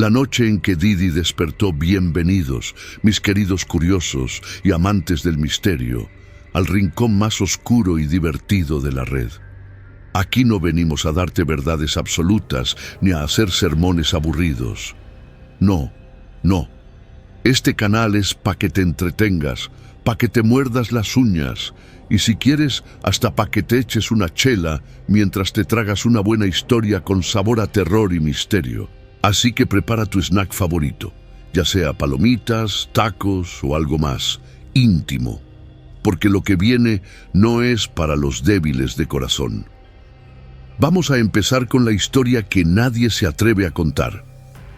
La noche en que Didi despertó. Bienvenidos, mis queridos curiosos y amantes del misterio, al rincón más oscuro y divertido de la red. Aquí no venimos a darte verdades absolutas ni a hacer sermones aburridos. No, no. Este canal es pa' que te entretengas, pa' que te muerdas las uñas y si quieres hasta pa' que te eches una chela mientras te tragas una buena historia con sabor a terror y misterio. Así que prepara tu snack favorito, ya sea palomitas, tacos o algo más íntimo, porque lo que viene no es para los débiles de corazón. Vamos a empezar con la historia que nadie se atreve a contar.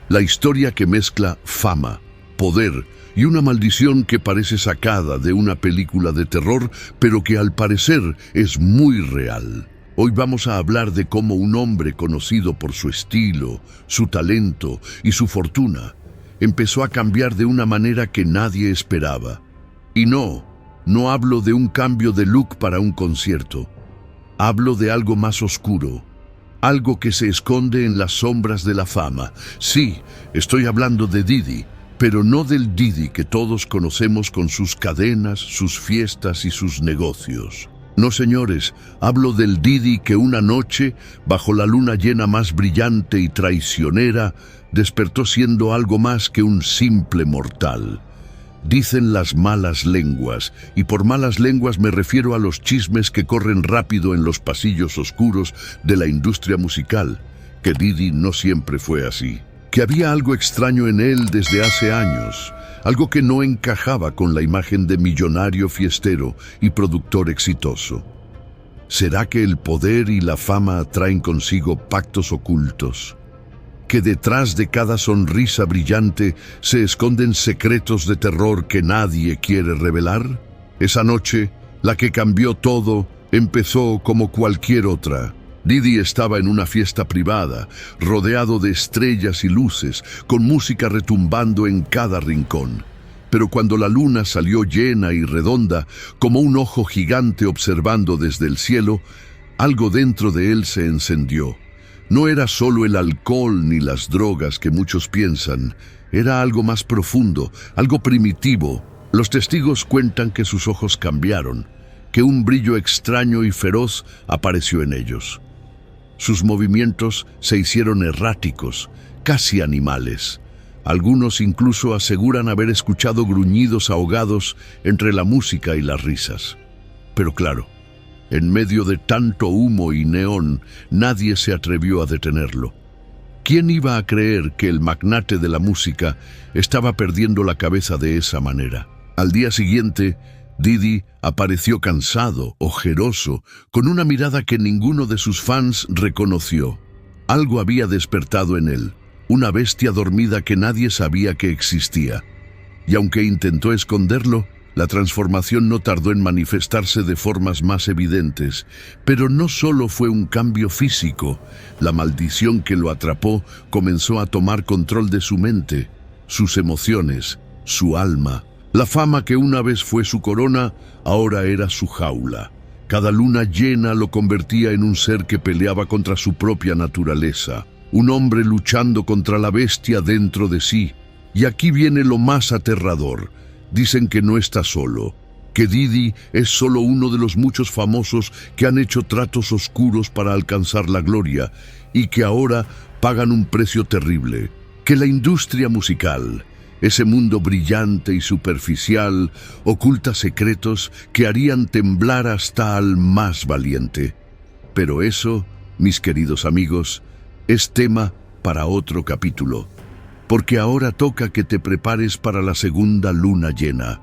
La historia que mezcla fama, poder y una maldición que parece sacada de una película de terror, pero que al parecer es muy real. Hoy vamos a hablar de cómo un hombre conocido por su estilo, su talento y su fortuna empezó a cambiar de una manera que nadie esperaba. Y no hablo de un cambio de look para un concierto. Hablo de algo más oscuro, algo que se esconde en las sombras de la fama. Sí, estoy hablando de Didi, pero no del Didi que todos conocemos con sus cadenas, sus fiestas y sus negocios. No, señores, hablo del Didi que una noche, bajo la luna llena más brillante y traicionera, despertó siendo algo más que un simple mortal. Dicen las malas lenguas, y por malas lenguas me refiero a los chismes que corren rápido en los pasillos oscuros de la industria musical, que Didi no siempre fue así. Que había algo extraño en él desde hace años, algo que no encajaba con la imagen de millonario fiestero y productor exitoso. ¿Será que el poder y la fama traen consigo pactos ocultos? ¿Que detrás de cada sonrisa brillante se esconden secretos de terror que nadie quiere revelar? Esa noche, la que cambió todo, empezó como cualquier otra. Didi estaba en una fiesta privada, rodeado de estrellas y luces, con música retumbando en cada rincón. Pero cuando la luna salió llena y redonda, como un ojo gigante observando desde el cielo, algo dentro de él se encendió. No era solo el alcohol ni las drogas que muchos piensan, era algo más profundo, algo primitivo. Los testigos cuentan que sus ojos cambiaron, que un brillo extraño y feroz apareció en ellos. Sus movimientos se hicieron erráticos, casi animales. Algunos incluso aseguran haber escuchado gruñidos ahogados entre la música y las risas. Pero claro, en medio de tanto humo y neón, nadie se atrevió a detenerlo. ¿Quién iba a creer que el magnate de la música estaba perdiendo la cabeza de esa manera? Al día siguiente, Didi apareció cansado, ojeroso, con una mirada que ninguno de sus fans reconoció. Algo había despertado en él, una bestia dormida que nadie sabía que existía. Y aunque intentó esconderlo, la transformación no tardó en manifestarse de formas más evidentes. Pero no solo fue un cambio físico, la maldición que lo atrapó comenzó a tomar control de su mente, sus emociones, su alma. La fama que una vez fue su corona, ahora era su jaula. Cada luna llena lo convertía en un ser que peleaba contra su propia naturaleza. Un hombre luchando contra la bestia dentro de sí. Y aquí viene lo más aterrador. Dicen que no está solo, que Didi es solo uno de los muchos famosos que han hecho tratos oscuros para alcanzar la gloria y que ahora pagan un precio terrible. Que la industria musical, ese mundo brillante y superficial, oculta secretos que harían temblar hasta al más valiente. Pero eso, mis queridos amigos, es tema para otro capítulo, porque ahora toca que te prepares para la segunda luna llena,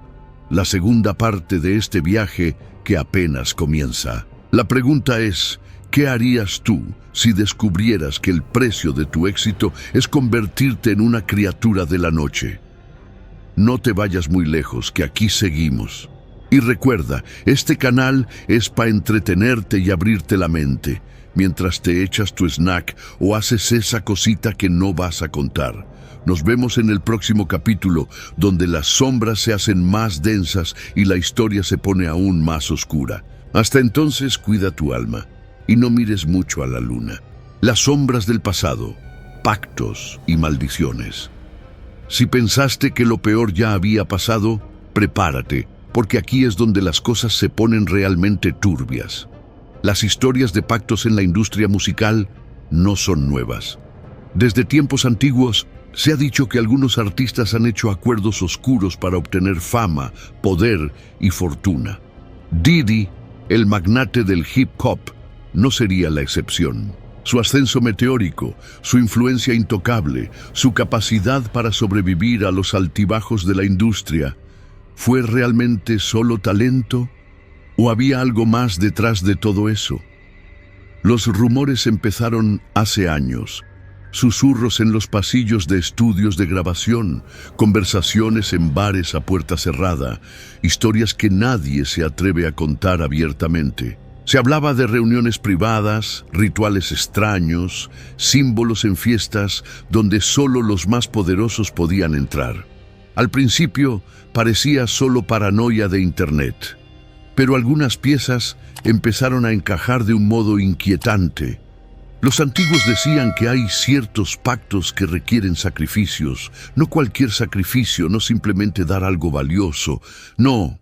la segunda parte de este viaje que apenas comienza. La pregunta es, ¿qué harías tú si descubrieras que el precio de tu éxito es convertirte en una criatura de la noche? No te vayas muy lejos, que aquí seguimos. Y recuerda, este canal es para entretenerte y abrirte la mente, mientras te echas tu snack o haces esa cosita que no vas a contar. Nos vemos en el próximo capítulo, donde las sombras se hacen más densas y la historia se pone aún más oscura. Hasta entonces, cuida tu alma y no mires mucho a la luna. Las sombras del pasado pactos y maldiciones. Si pensaste que lo peor ya había pasado, prepárate, porque aquí es donde las cosas se ponen realmente turbias. Las historias de pactos en la industria musical no son nuevas. Desde tiempos antiguos, se ha dicho que algunos artistas han hecho acuerdos oscuros para obtener fama, poder y fortuna. Diddy, el magnate del hip hop, no sería la excepción. Su ascenso meteórico, su influencia intocable, su capacidad para sobrevivir a los altibajos de la industria, ¿fue realmente solo talento o había algo más detrás de todo eso? Los rumores empezaron hace años. Susurros en los pasillos de estudios de grabación, conversaciones en bares a puerta cerrada, historias que nadie se atreve a contar abiertamente. Se hablaba de reuniones privadas, rituales extraños, símbolos en fiestas donde solo los más poderosos podían entrar. Al principio parecía solo paranoia de Internet, pero algunas piezas empezaron a encajar de un modo inquietante. Los antiguos decían que hay ciertos pactos que requieren sacrificios, no cualquier sacrificio, no simplemente dar algo valioso. No,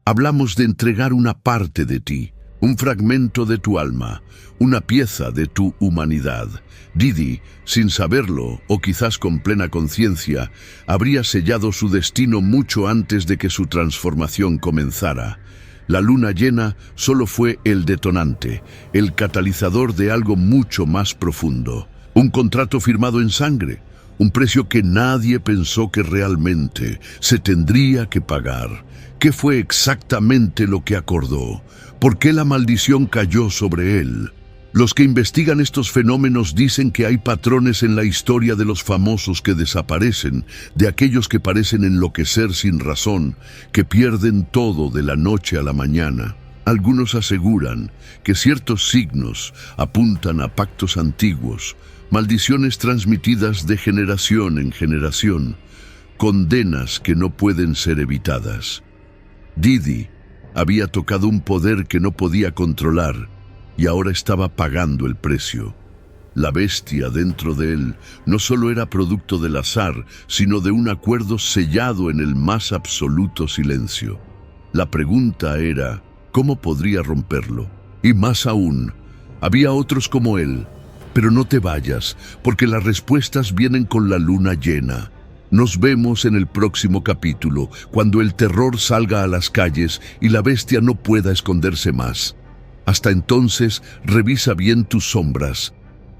hablamos de entregar una parte de ti, un fragmento de tu alma, una pieza de tu humanidad. Diddy, sin saberlo, o quizás con plena conciencia, habría sellado su destino mucho antes de que su transformación comenzara. La luna llena solo fue el detonante, el catalizador de algo mucho más profundo. Un contrato firmado en sangre, un precio que nadie pensó que realmente se tendría que pagar. ¿Qué fue exactamente lo que acordó? ¿Por qué la maldición cayó sobre él? Los que investigan estos fenómenos dicen que hay patrones en la historia de los famosos que desaparecen, de aquellos que parecen enloquecer sin razón, que pierden todo de la noche a la mañana. Algunos aseguran que ciertos signos apuntan a pactos antiguos, maldiciones transmitidas de generación en generación, condenas que no pueden ser evitadas. Diddy había tocado un poder que no podía controlar, y ahora estaba pagando el precio. La bestia dentro de él no solo era producto del azar, sino de un acuerdo sellado en el más absoluto silencio. La pregunta era, ¿cómo podría romperlo? Y más aún, había otros como él. Pero no te vayas, porque las respuestas vienen con la luna llena. Nos vemos en el próximo capítulo, cuando el terror salga a las calles y la bestia no pueda esconderse más. Hasta entonces, revisa bien tus sombras.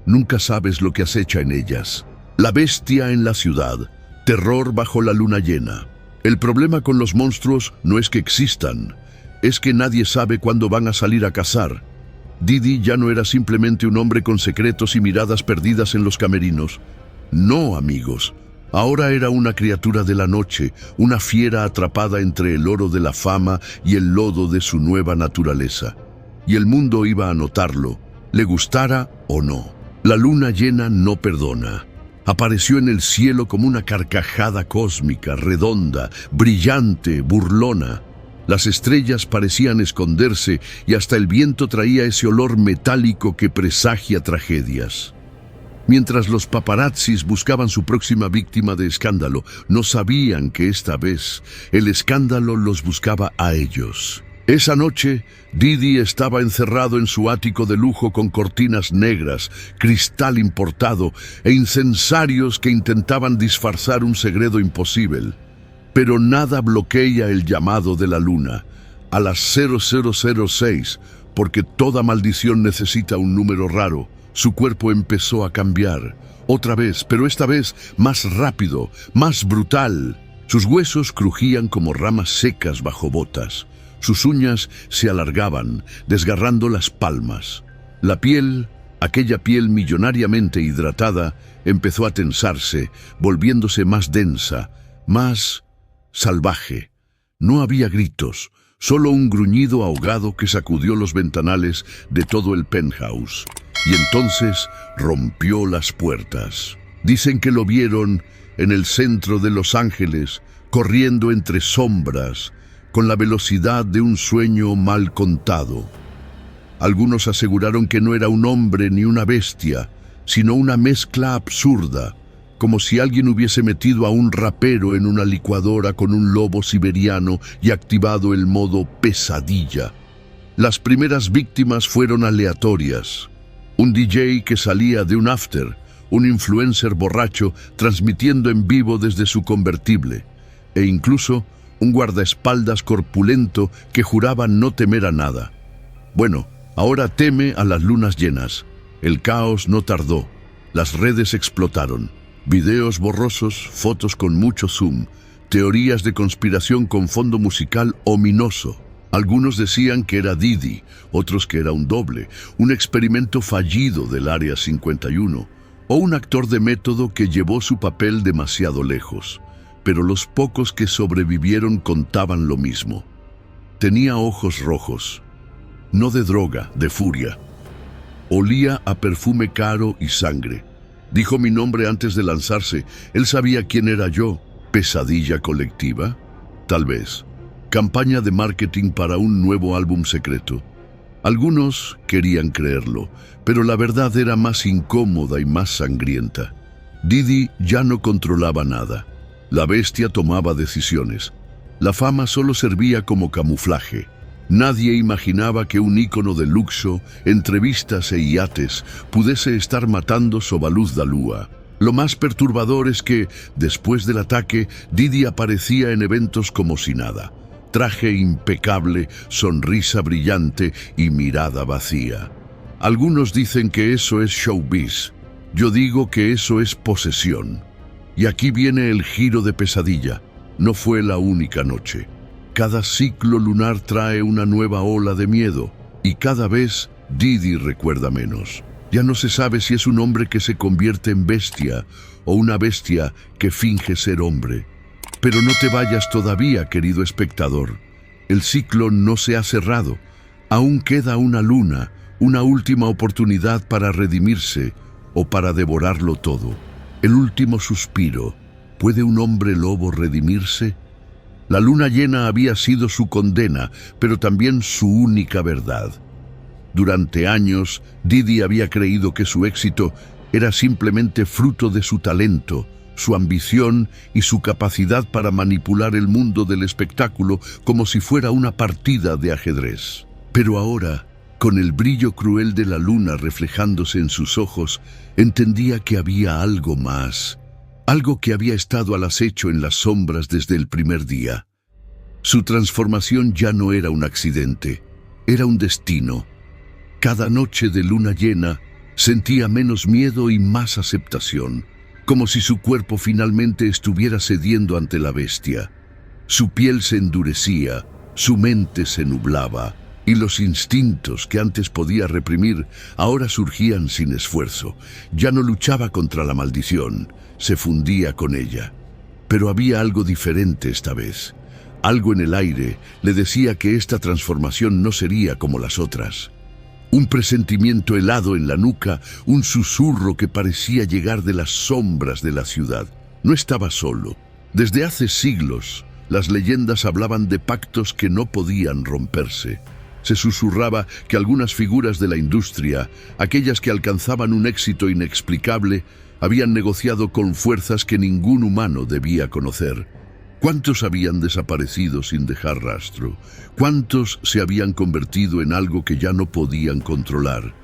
Nunca sabes lo que acecha en ellas. La bestia en la ciudad. Terror bajo la luna llena. El problema con los monstruos no es que existan, es que nadie sabe cuándo van a salir a cazar. Diddy ya no era simplemente un hombre con secretos y miradas perdidas en los camerinos. No, amigos. Ahora era una criatura de la noche, una fiera atrapada entre el oro de la fama y el lodo de su nueva naturaleza. Y el mundo iba a notarlo, le gustara o no. La luna llena no perdona. Apareció en el cielo como una carcajada cósmica, redonda, brillante, burlona. Las estrellas parecían esconderse y hasta el viento traía ese olor metálico que presagia tragedias. Mientras los paparazzis buscaban su próxima víctima de escándalo, no sabían que esta vez el escándalo los buscaba a ellos. Esa noche, Diddy estaba encerrado en su ático de lujo con cortinas negras, cristal importado e incensarios que intentaban disfrazar un segredo imposible. Pero nada bloquea el llamado de la luna, a las 0006, porque toda maldición necesita un número raro. Su cuerpo empezó a cambiar, otra vez, pero esta vez más rápido, más brutal. Sus huesos crujían como ramas secas bajo botas. Sus uñas se alargaban, desgarrando las palmas. La piel, aquella piel millonariamente hidratada, empezó a tensarse, volviéndose más densa, más salvaje. No había gritos, solo un gruñido ahogado que sacudió los ventanales de todo el penthouse. Y entonces rompió las puertas. Dicen que lo vieron en el centro de Los Ángeles, corriendo entre sombras, con la velocidad de un sueño mal contado. Algunos aseguraron que no era un hombre ni una bestia, sino una mezcla absurda, como si alguien hubiese metido a un rapero en una licuadora con un lobo siberiano y activado el modo pesadilla. Las primeras víctimas fueron aleatorias. Un DJ que salía de un after, un influencer borracho transmitiendo en vivo desde su convertible, e incluso un guardaespaldas corpulento que juraba no temer a nada. Bueno, ahora teme a las lunas llenas. El caos no tardó. Las redes explotaron. Videos borrosos, fotos con mucho zoom, teorías de conspiración con fondo musical ominoso. Algunos decían que era Didi, otros que era un doble, un experimento fallido del Área 51, o un actor de método que llevó su papel demasiado lejos. Pero los pocos que sobrevivieron contaban lo mismo. Tenía ojos rojos, no de droga, de furia. Olía a perfume caro y sangre. Dijo mi nombre antes de lanzarse. Él sabía quién era yo. ¿Pesadilla colectiva? Tal vez. Campaña de marketing para un nuevo álbum secreto. Algunos querían creerlo, pero la verdad era más incómoda y más sangrienta. Didi ya no controlaba nada. La bestia tomaba decisiones. La fama solo servía como camuflaje. Nadie imaginaba que un ícono de luxo, entrevistas e iates pudiese estar matando Sobaluz Dalúa. Lo más perturbador es que, después del ataque, Didi aparecía en eventos como si nada. Traje impecable, sonrisa brillante y mirada vacía. Algunos dicen que eso es showbiz. Yo digo que eso es posesión. Y aquí viene el giro de Pesadilla. No fue la única noche. Cada ciclo lunar trae una nueva ola de miedo, y cada vez Didi recuerda menos. Ya no se sabe si es un hombre que se convierte en bestia o una bestia que finge ser hombre. Pero no te vayas todavía, querido espectador. El ciclo no se ha cerrado. Aún queda una luna, una última oportunidad para redimirse o para devorarlo todo. El último suspiro. ¿Puede un hombre lobo redimirse? La luna llena había sido su condena, pero también su única verdad. Durante años, Didi había creído que su éxito era simplemente fruto de su talento, su ambición y su capacidad para manipular el mundo del espectáculo como si fuera una partida de ajedrez. Pero ahora, con el brillo cruel de la luna reflejándose en sus ojos, entendía que había algo más. Algo que había estado al acecho en las sombras desde el primer día. Su transformación ya no era un accidente, era un destino. Cada noche de luna llena sentía menos miedo y más aceptación, como si su cuerpo finalmente estuviera cediendo ante la bestia. Su piel se endurecía, su mente se nublaba, y los instintos que antes podía reprimir ahora surgían sin esfuerzo. Ya no luchaba contra la maldición, se fundía con ella. Pero había algo diferente esta vez. Algo en el aire le decía que esta transformación no sería como las otras. Un presentimiento helado en la nuca, un susurro que parecía llegar de las sombras de la ciudad. No estaba solo. Desde hace siglos, las leyendas hablaban de pactos que no podían romperse. Se susurraba que algunas figuras de la industria, aquellas que alcanzaban un éxito inexplicable, habían negociado con fuerzas que ningún humano debía conocer. ¿Cuántos habían desaparecido sin dejar rastro? ¿Cuántos se habían convertido en algo que ya no podían controlar?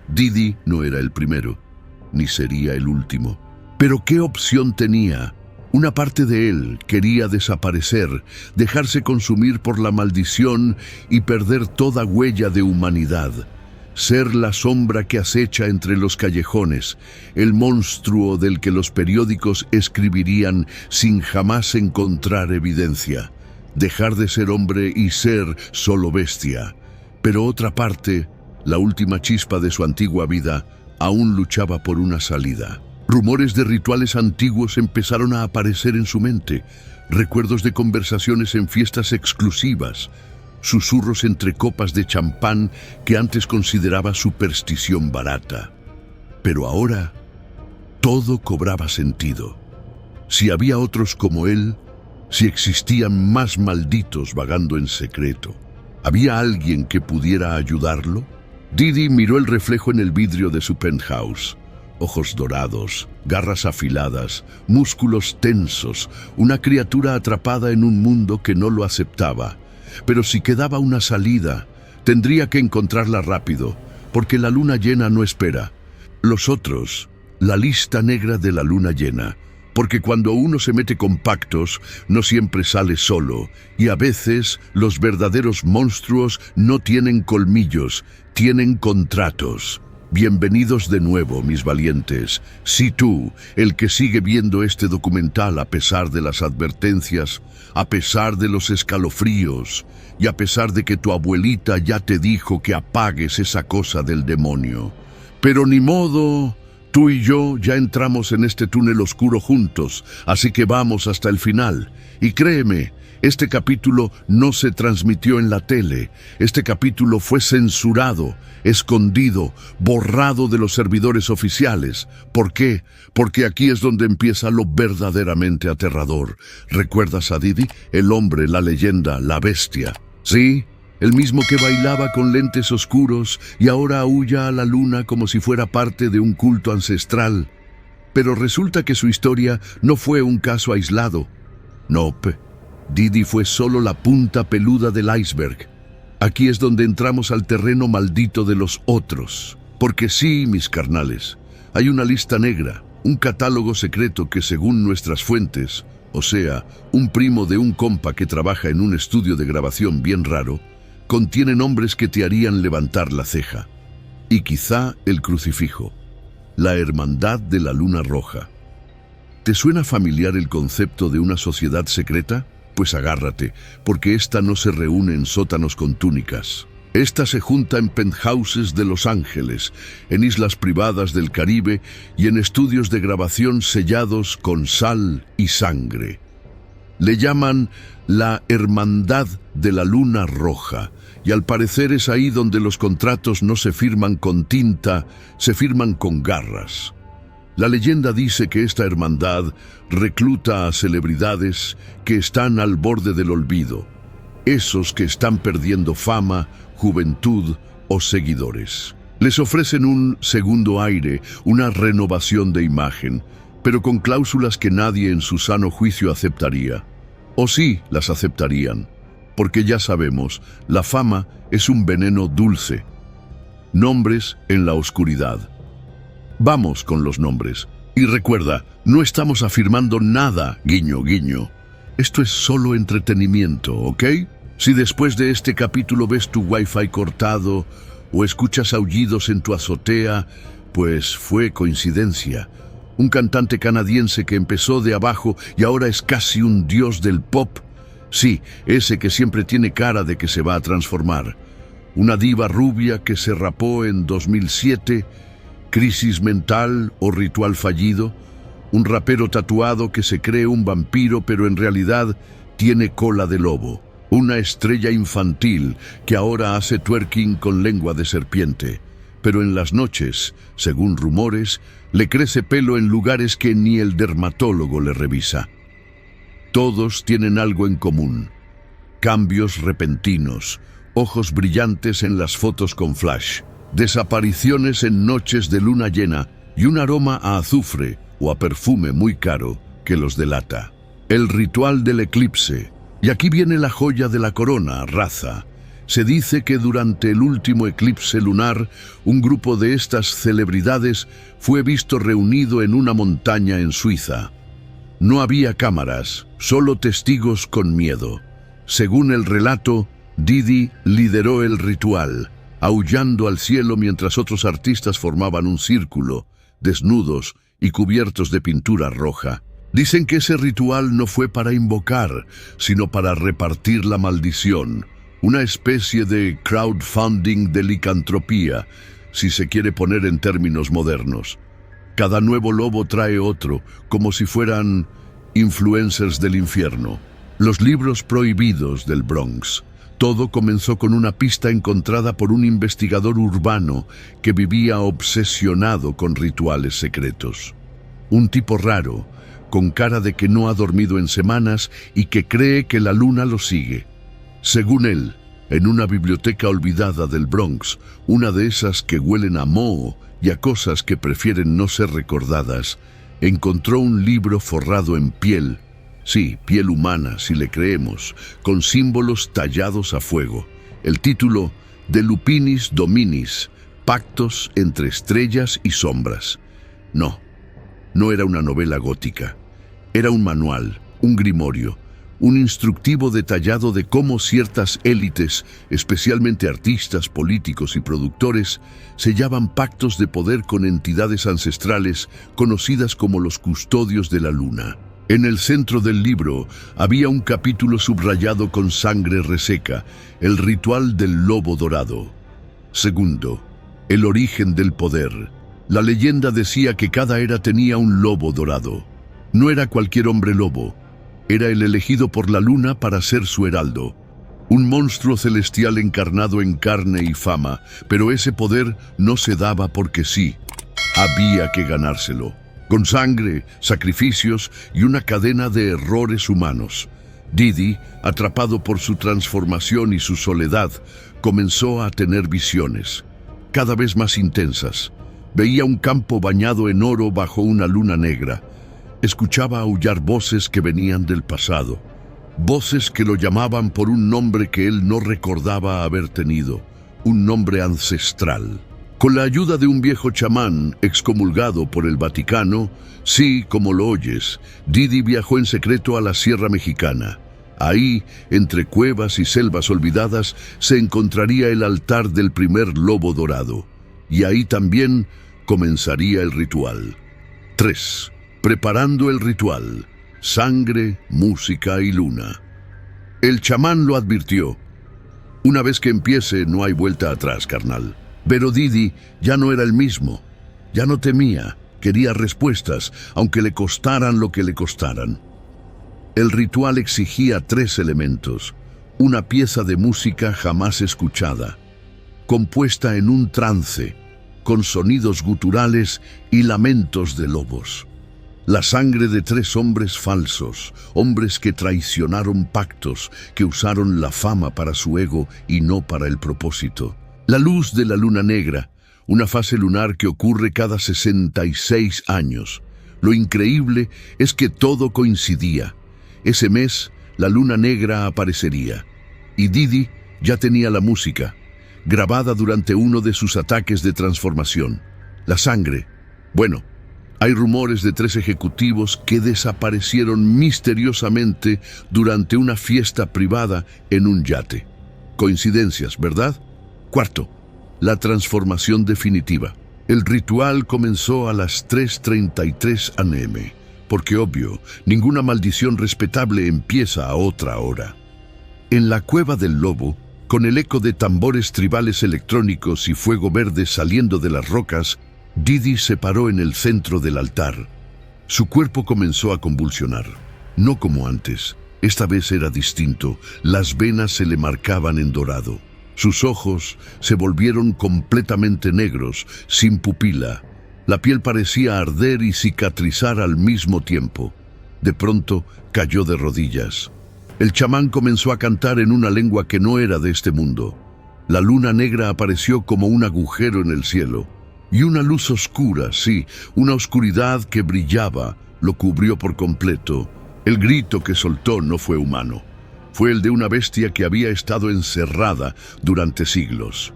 Didi no era el primero, ni sería el último. Pero ¿qué opción tenía? Una parte de él quería desaparecer, dejarse consumir por la maldición y perder toda huella de humanidad. Ser la sombra que acecha entre los callejones, el monstruo del que los periódicos escribirían sin jamás encontrar evidencia. Dejar de ser hombre y ser solo bestia. Pero otra parte, la última chispa de su antigua vida, aún luchaba por una salida. Rumores de rituales antiguos empezaron a aparecer en su mente, recuerdos de conversaciones en fiestas exclusivas, susurros entre copas de champán que antes consideraba superstición barata. Pero ahora, todo cobraba sentido. Si había otros como él, si existían más malditos vagando en secreto, ¿había alguien que pudiera ayudarlo? Didi miró el reflejo en el vidrio de su penthouse. ojos dorados, garras afiladas, músculos tensos, una criatura atrapada en un mundo que no lo aceptaba. Pero si quedaba una salida, tendría que encontrarla rápido, porque la luna llena no espera. Los otros, la lista negra de la luna llena, porque cuando uno se mete con pactos, no siempre sale solo, y a veces los verdaderos monstruos no tienen colmillos, tienen contratos. Bienvenidos de nuevo, mis valientes. Si tú, el que sigue viendo este documental a pesar de las advertencias, a pesar de los escalofríos, y a pesar de que tu abuelita ya te dijo que apagues esa cosa del demonio. Pero ni modo, tú y yo ya entramos en este túnel oscuro juntos, así que vamos hasta el final. Y créeme, este capítulo no se transmitió en la tele. Este capítulo fue censurado, escondido, borrado de los servidores oficiales. ¿Por qué? Porque aquí es donde empieza lo verdaderamente aterrador. ¿Recuerdas a Didi? El hombre, la leyenda, la bestia. ¿Sí? El mismo que bailaba con lentes oscuros y ahora aúlla a la luna como si fuera parte de un culto ancestral. Pero resulta que su historia no fue un caso aislado. Nope. Didi fue solo la punta peluda del iceberg. Aquí es donde entramos al terreno maldito de los otros. Porque sí, mis carnales, hay una lista negra, un catálogo secreto que según nuestras fuentes, o sea, un primo de un compa que trabaja en un estudio de grabación bien raro, contiene nombres que te harían levantar la ceja. Y quizá el crucifijo. La Hermandad de la Luna Roja. ¿Te suena familiar el concepto de una sociedad secreta? Pues agárrate, porque esta no se reúne en sótanos con túnicas. Esta se junta en penthouses de Los Ángeles, en islas privadas del Caribe y en estudios de grabación sellados con sal y sangre. Le llaman la Hermandad de la Luna Roja, y al parecer es ahí donde los contratos no se firman con tinta, se firman con garras. La leyenda dice que esta hermandad recluta a celebridades que están al borde del olvido, esos que están perdiendo fama, juventud o seguidores. Les ofrecen un segundo aire, una renovación de imagen, pero con cláusulas que nadie en su sano juicio aceptaría. O sí las aceptarían, porque ya sabemos, la fama es un veneno dulce. Nombres en la oscuridad. Vamos con los nombres. Y recuerda, no estamos afirmando nada, guiño, guiño. Esto es solo entretenimiento, ¿ok? Si después de este capítulo ves tu wifi cortado o escuchas aullidos en tu azotea, pues fue coincidencia. Un cantante canadiense que empezó de abajo y ahora es casi un dios del pop. Sí, ese que siempre tiene cara de que se va a transformar. Una diva rubia que se rapó en 2007, crisis mental o ritual fallido, un rapero tatuado que se cree un vampiro pero en realidad tiene cola de lobo, una estrella infantil que ahora hace twerking con lengua de serpiente, pero en las noches, según rumores, le crece pelo en lugares que ni el dermatólogo le revisa. Todos tienen algo en común: cambios repentinos, ojos brillantes en las fotos con flash, desapariciones en noches de luna llena y un aroma a azufre o a perfume muy caro que los delata. El ritual del eclipse. Y aquí viene la joya de la corona, raza. Se dice que durante el último eclipse lunar, un grupo de estas celebridades fue visto reunido en una montaña en Suiza. No había cámaras, solo testigos con miedo. Según el relato, Didi lideró el ritual, aullando al cielo mientras otros artistas formaban un círculo, desnudos y cubiertos de pintura roja. Dicen que ese ritual no fue para invocar, sino para repartir la maldición, una especie de crowdfunding de licantropía, si se quiere poner en términos modernos. Cada nuevo lobo trae otro, como si fueran influencers del infierno. Los libros prohibidos del Bronx. Todo comenzó con una pista encontrada por un investigador urbano que vivía obsesionado con rituales secretos. Un tipo raro, con cara de que no ha dormido en semanas y que cree que la luna lo sigue. Según él, En una biblioteca olvidada del Bronx, una de esas que huelen a moho y a cosas que prefieren no ser recordadas, encontró un libro forrado en piel, sí, piel humana, si le creemos, con símbolos tallados a fuego. El título, De Lupinis Dominis, Pactos entre estrellas y sombras. No era una novela gótica. Era un manual, un grimorio, un instructivo detallado de cómo ciertas élites, especialmente artistas, políticos y productores, sellaban pactos de poder con entidades ancestrales conocidas como los custodios de la luna. En el centro del libro había un capítulo subrayado con sangre reseca, el ritual del lobo dorado. Segundo, el origen del poder. La leyenda decía que cada era tenía un lobo dorado. No era cualquier hombre lobo, era el elegido por la luna para ser su heraldo. Un monstruo celestial encarnado en carne y fama, pero ese poder no se daba porque sí. Había que ganárselo, con sangre, sacrificios y una cadena de errores humanos. Didi, atrapado por su transformación y su soledad, comenzó a tener visiones, cada vez más intensas. Veía un campo bañado en oro bajo una luna negra. Escuchaba aullar voces que venían del pasado, voces que lo llamaban por un nombre que él no recordaba haber tenido, un nombre ancestral. Con la ayuda de un viejo chamán excomulgado por el Vaticano, sí, como lo oyes, Didi viajó en secreto a la Sierra Mexicana. Ahí, entre cuevas y selvas olvidadas, se encontraría el altar del primer lobo dorado. Y ahí también comenzaría el ritual. 3. Preparando el ritual. Sangre, música y luna. El chamán lo advirtió. Una vez que empiece, no hay vuelta atrás, carnal. Pero Didi ya no era el mismo. Ya no temía, quería respuestas, aunque le costaran lo que le costaran. El ritual exigía 3 elementos. Una pieza de música jamás escuchada, compuesta en un trance, con sonidos guturales y lamentos de lobos. La sangre de 3 hombres falsos, hombres que traicionaron pactos, que usaron la fama para su ego y no para el propósito. La luz de la luna negra, una fase lunar que ocurre cada 66 años. Lo increíble es que todo coincidía. Ese mes, la luna negra aparecería. Y Didi ya tenía la música, grabada durante uno de sus ataques de transformación. La sangre. Bueno, hay rumores de 3 ejecutivos que desaparecieron misteriosamente durante una fiesta privada en un yate. Coincidencias, ¿verdad? 4. La transformación definitiva. El ritual comenzó a las 3:33 am, porque obvio, ninguna maldición respetable empieza a otra hora. En la cueva del lobo, con el eco de tambores tribales electrónicos y fuego verde saliendo de las rocas, Didi se paró en el centro del altar. Su cuerpo comenzó a convulsionar. No como antes, esta vez era distinto. Las venas se le marcaban en dorado. Sus ojos se volvieron completamente negros, sin pupila. La piel parecía arder y cicatrizar al mismo tiempo. De pronto cayó de rodillas. El chamán comenzó a cantar en una lengua que no era de este mundo. La luna negra apareció como un agujero en el cielo. Y una luz oscura, sí, una oscuridad que brillaba, lo cubrió por completo. El grito que soltó no fue humano. Fue el de una bestia que había estado encerrada durante siglos.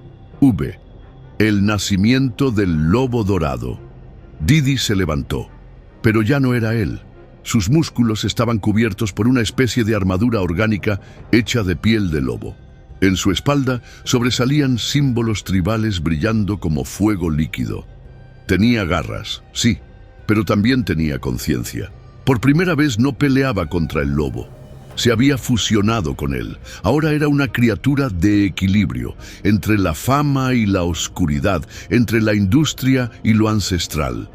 El nacimiento del lobo dorado. Didi se levantó, pero ya no era él. Sus músculos estaban cubiertos por una especie de armadura orgánica hecha de piel de lobo. En su espalda sobresalían símbolos tribales brillando como fuego líquido. Tenía garras, sí, pero también tenía conciencia. Por primera vez no peleaba contra el lobo. Se había fusionado con él. Ahora era una criatura de equilibrio, entre la fama y la oscuridad, entre la industria y lo ancestral.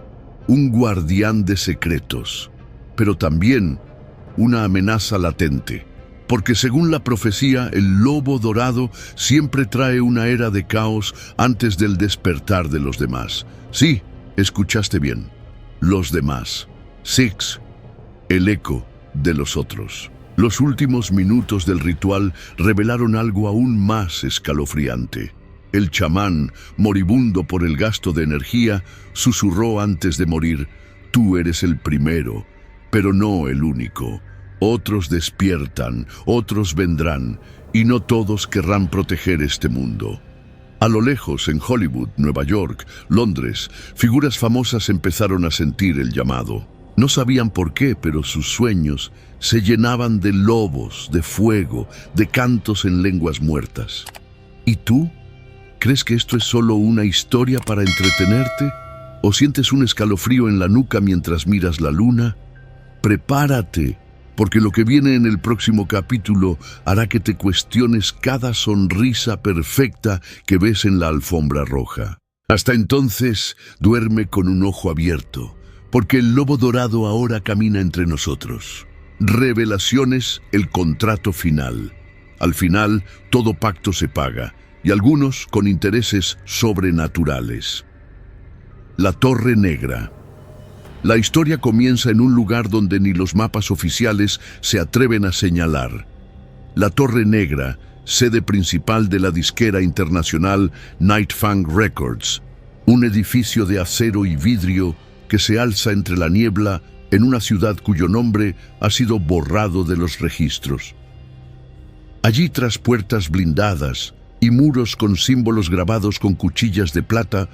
Un guardián de secretos, pero también una amenaza latente. Porque según la profecía, el lobo dorado siempre trae una era de caos antes del despertar de los demás. Sí, escuchaste bien. Los demás. Six, el eco de los otros. Los últimos minutos del ritual revelaron algo aún más escalofriante. El chamán, moribundo por el gasto de energía, susurró antes de morir: «Tú eres el primero, pero no el único. Otros despiertan, otros vendrán, y no todos querrán proteger este mundo». A lo lejos, en Hollywood, Nueva York, Londres, figuras famosas empezaron a sentir el llamado. No sabían por qué, pero sus sueños se llenaban de lobos, de fuego, de cantos en lenguas muertas. ¿Y tú? ¿Crees que esto es solo una historia para entretenerte? ¿O sientes un escalofrío en la nuca mientras miras la luna? Prepárate, porque lo que viene en el próximo capítulo hará que te cuestiones cada sonrisa perfecta que ves en la alfombra roja. Hasta entonces, duerme con un ojo abierto, porque el lobo dorado ahora camina entre nosotros. Revelaciones, el contrato final. Al final, todo pacto se paga, y algunos con intereses sobrenaturales. La Torre Negra. La historia comienza en un lugar donde ni los mapas oficiales se atreven a señalar. La Torre Negra, sede principal de la disquera internacional Night Fang Records, un edificio de acero y vidrio que se alza entre la niebla en una ciudad cuyo nombre ha sido borrado de los registros. Allí, tras puertas blindadas y muros con símbolos grabados con cuchillas de plata,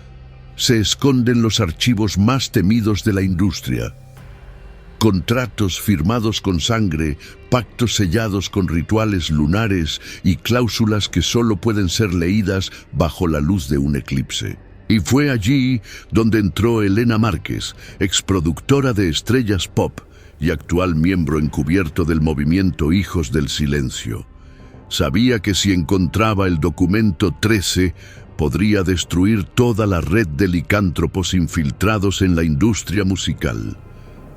se esconden los archivos más temidos de la industria. Contratos firmados con sangre, pactos sellados con rituales lunares y cláusulas que solo pueden ser leídas bajo la luz de un eclipse. Y fue allí donde entró Elena Márquez, exproductora de Estrellas Pop y actual miembro encubierto del movimiento Hijos del Silencio. Sabía que si encontraba el documento 13, podría destruir toda la red de licántropos infiltrados en la industria musical.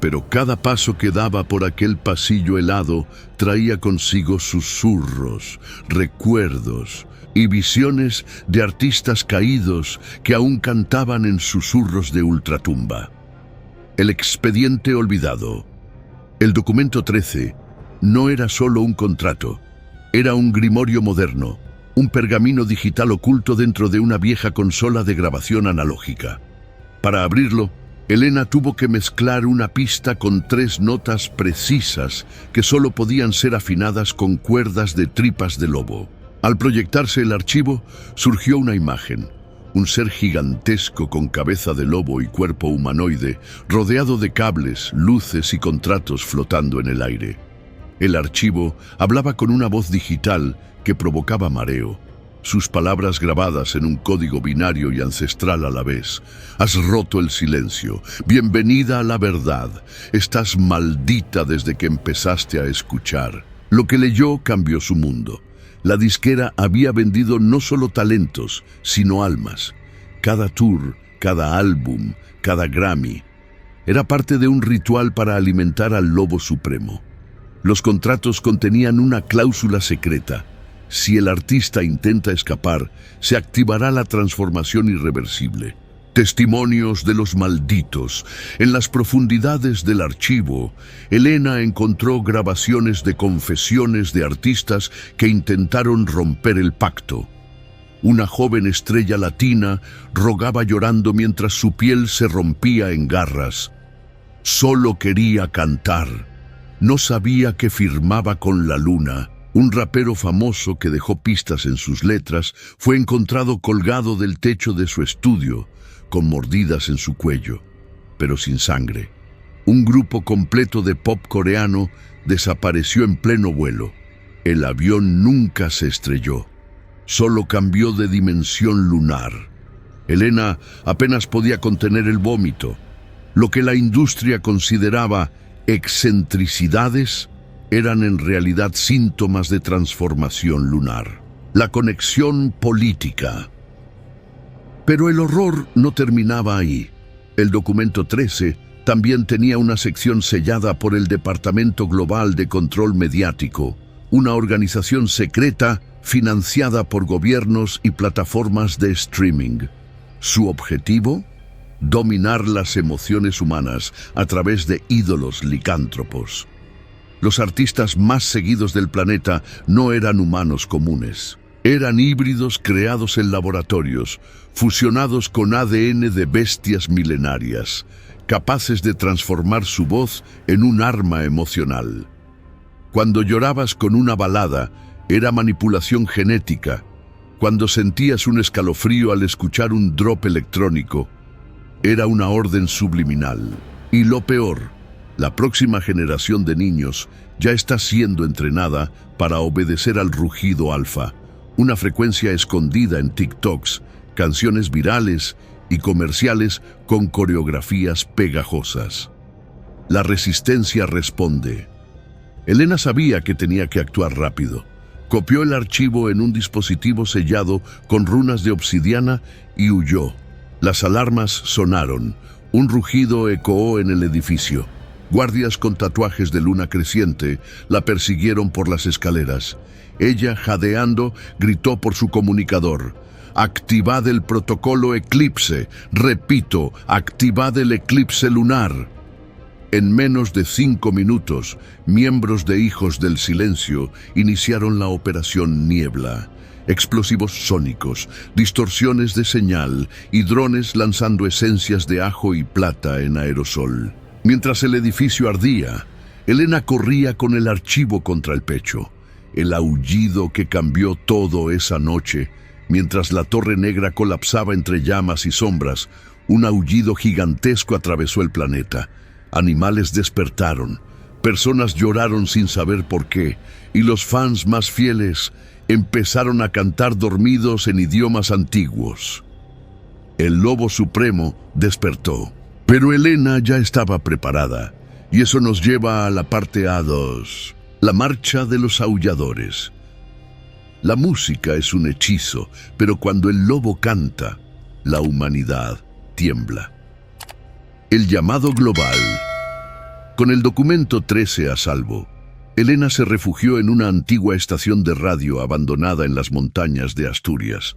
Pero cada paso que daba por aquel pasillo helado traía consigo susurros, recuerdos y visiones de artistas caídos que aún cantaban en susurros de ultratumba. El expediente olvidado. El documento 13 no era solo un contrato, era un grimorio moderno, un pergamino digital oculto dentro de una vieja consola de grabación analógica. Para abrirlo, Elena tuvo que mezclar una pista con 3 notas precisas que solo podían ser afinadas con cuerdas de tripas de lobo. Al proyectarse el archivo, surgió una imagen: un ser gigantesco con cabeza de lobo y cuerpo humanoide, rodeado de cables, luces y contratos flotando en el aire. El archivo hablaba con una voz digital que provocaba mareo. Sus palabras grabadas en un código binario y ancestral a la vez. Has roto el silencio. Bienvenida a la verdad. Estás maldita desde que empezaste a escuchar. Lo que leyó cambió su mundo. La disquera había vendido no solo talentos, sino almas. Cada tour, cada álbum, cada Grammy. Era parte de un ritual para alimentar al lobo supremo. Los contratos contenían una cláusula secreta. Si el artista intenta escapar, se activará la transformación irreversible. Testimonios de los malditos. En las profundidades del archivo, Elena encontró grabaciones de confesiones de artistas que intentaron romper el pacto. Una joven estrella latina rogaba llorando mientras su piel se rompía en garras. Solo quería cantar. No sabía que firmaba con la luna. Un rapero famoso que dejó pistas en sus letras fue encontrado colgado del techo de su estudio, con mordidas en su cuello, pero sin sangre. Un grupo completo de pop coreano desapareció en pleno vuelo. El avión nunca se estrelló, solo cambió de dimensión lunar. Elena apenas podía contener el vómito. Lo que la industria consideraba excentricidades eran en realidad síntomas de transformación lunar. La conexión política. Pero el horror no terminaba ahí. El documento 13 también tenía una sección sellada por el Departamento Global de Control Mediático, una organización secreta financiada por gobiernos y plataformas de streaming. Su objetivo: dominar las emociones humanas a través de ídolos licántropos. Los artistas más seguidos del planeta no eran humanos comunes. Eran híbridos creados en laboratorios, fusionados con ADN de bestias milenarias, capaces de transformar su voz en un arma emocional. Cuando llorabas con una balada, era manipulación genética. Cuando sentías un escalofrío al escuchar un drop electrónico, era una orden subliminal. Y lo peor, la próxima generación de niños ya está siendo entrenada para obedecer al rugido alfa, una frecuencia escondida en TikToks, canciones virales y comerciales con coreografías pegajosas. La resistencia responde. Elena sabía que tenía que actuar rápido. Copió el archivo en un dispositivo sellado con runas de obsidiana y huyó. Las alarmas sonaron. Un rugido ecoó en el edificio. Guardias con tatuajes de luna creciente la persiguieron por las escaleras. Ella, jadeando, gritó por su comunicador: «Activad el protocolo Eclipse. Repito, activad el eclipse lunar». En menos de 5 minutos, miembros de Hijos del Silencio iniciaron la operación Niebla. Explosivos sónicos, distorsiones de señal y drones lanzando esencias de ajo y plata en aerosol. Mientras el edificio ardía, Elena corría con el archivo contra el pecho. El aullido que cambió todo esa noche, mientras la Torre Negra colapsaba entre llamas y sombras, un aullido gigantesco atravesó el planeta. Animales despertaron, personas lloraron sin saber por qué, y los fans más fieles empezaron a cantar dormidos en idiomas antiguos. El lobo supremo despertó, pero Elena ya estaba preparada, y eso nos lleva a la parte A2, la marcha de los aulladores. La música es un hechizo, pero cuando el lobo canta, la humanidad tiembla. El llamado global. Con el documento 13 a salvo, Elena se refugió en una antigua estación de radio abandonada en las montañas de Asturias.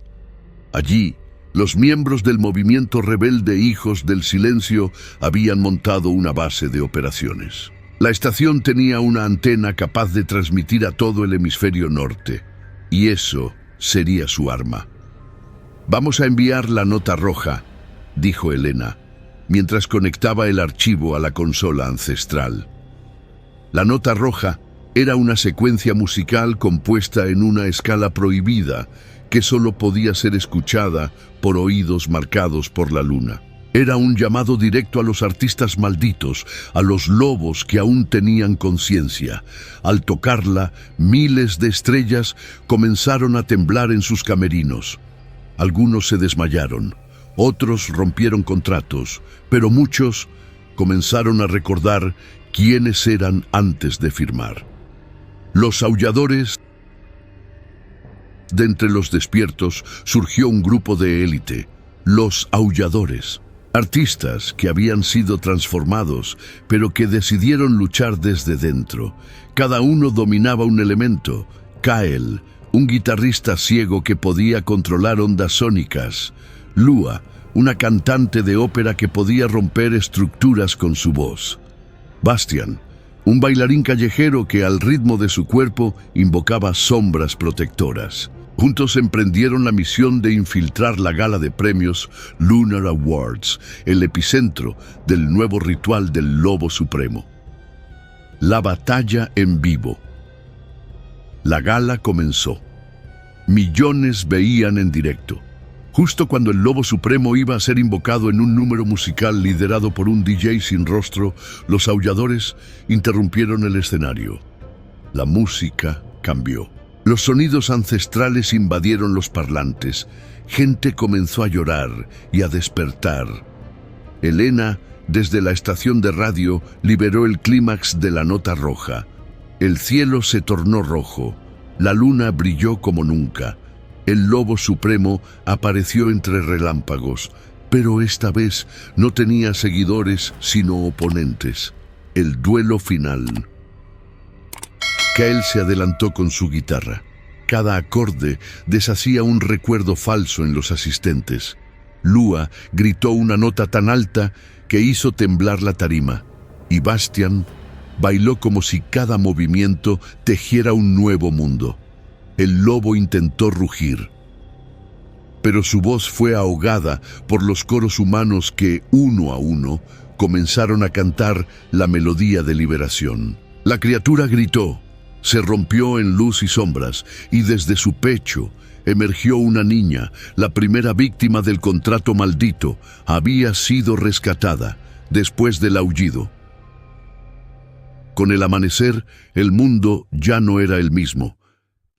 Allí, los miembros del movimiento rebelde Hijos del Silencio habían montado una base de operaciones. La estación tenía una antena capaz de transmitir a todo el hemisferio norte, y eso sería su arma. «Vamos a enviar la nota roja», dijo Elena, mientras conectaba el archivo a la consola ancestral. La nota roja era una secuencia musical compuesta en una escala prohibida que solo podía ser escuchada por oídos marcados por la luna. Era un llamado directo a los artistas malditos, a los lobos que aún tenían conciencia. Al tocarla, miles de estrellas comenzaron a temblar en sus camerinos. Algunos se desmayaron. Otros rompieron contratos, pero muchos comenzaron a recordar quiénes eran antes de firmar. Los aulladores. De entre los despiertos surgió un grupo de élite, los aulladores. Artistas que habían sido transformados, pero que decidieron luchar desde dentro. Cada uno dominaba un elemento. Kael, un guitarrista ciego que podía controlar ondas sónicas. Lua, una cantante de ópera que podía romper estructuras con su voz. Bastian, un bailarín callejero que al ritmo de su cuerpo invocaba sombras protectoras. Juntos emprendieron la misión de infiltrar la gala de premios Lunar Awards, el epicentro del nuevo ritual del Lobo Supremo. La batalla en vivo. La gala comenzó. Millones veían en directo. Justo cuando el Lobo Supremo iba a ser invocado en un número musical liderado por un DJ sin rostro, los aulladores interrumpieron el escenario. La música cambió. Los sonidos ancestrales invadieron los parlantes. Gente comenzó a llorar y a despertar. Elena, desde la estación de radio, liberó el clímax de la nota roja. El cielo se tornó rojo. La luna brilló como nunca. El Lobo Supremo apareció entre relámpagos, pero esta vez no tenía seguidores sino oponentes. El duelo final. Kael se adelantó con su guitarra. Cada acorde deshacía un recuerdo falso en los asistentes. Lua gritó una nota tan alta que hizo temblar la tarima, y Bastian bailó como si cada movimiento tejiera un nuevo mundo. El lobo intentó rugir, pero su voz fue ahogada por los coros humanos que, uno a uno, comenzaron a cantar la melodía de liberación. La criatura gritó, se rompió en luz y sombras, y desde su pecho emergió una niña, la primera víctima del contrato maldito. Había sido rescatada después del aullido. Con el amanecer, el mundo ya no era el mismo.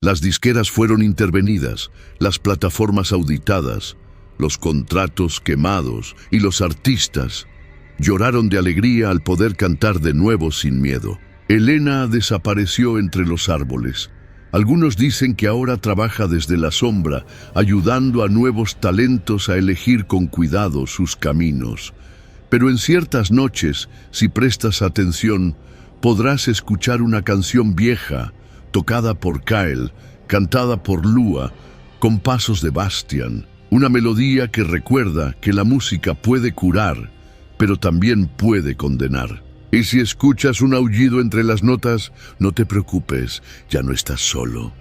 Las disqueras fueron intervenidas, las plataformas auditadas, los contratos quemados y los artistas lloraron de alegría al poder cantar de nuevo sin miedo. Elena desapareció entre los árboles. Algunos dicen que ahora trabaja desde la sombra, ayudando a nuevos talentos a elegir con cuidado sus caminos. Pero en ciertas noches, si prestas atención, podrás escuchar una canción vieja, tocada por Kyle, cantada por Lua, con pasos de Bastian. Una melodía que recuerda que la música puede curar, pero también puede condenar. Y si escuchas un aullido entre las notas, no te preocupes, ya no estás solo.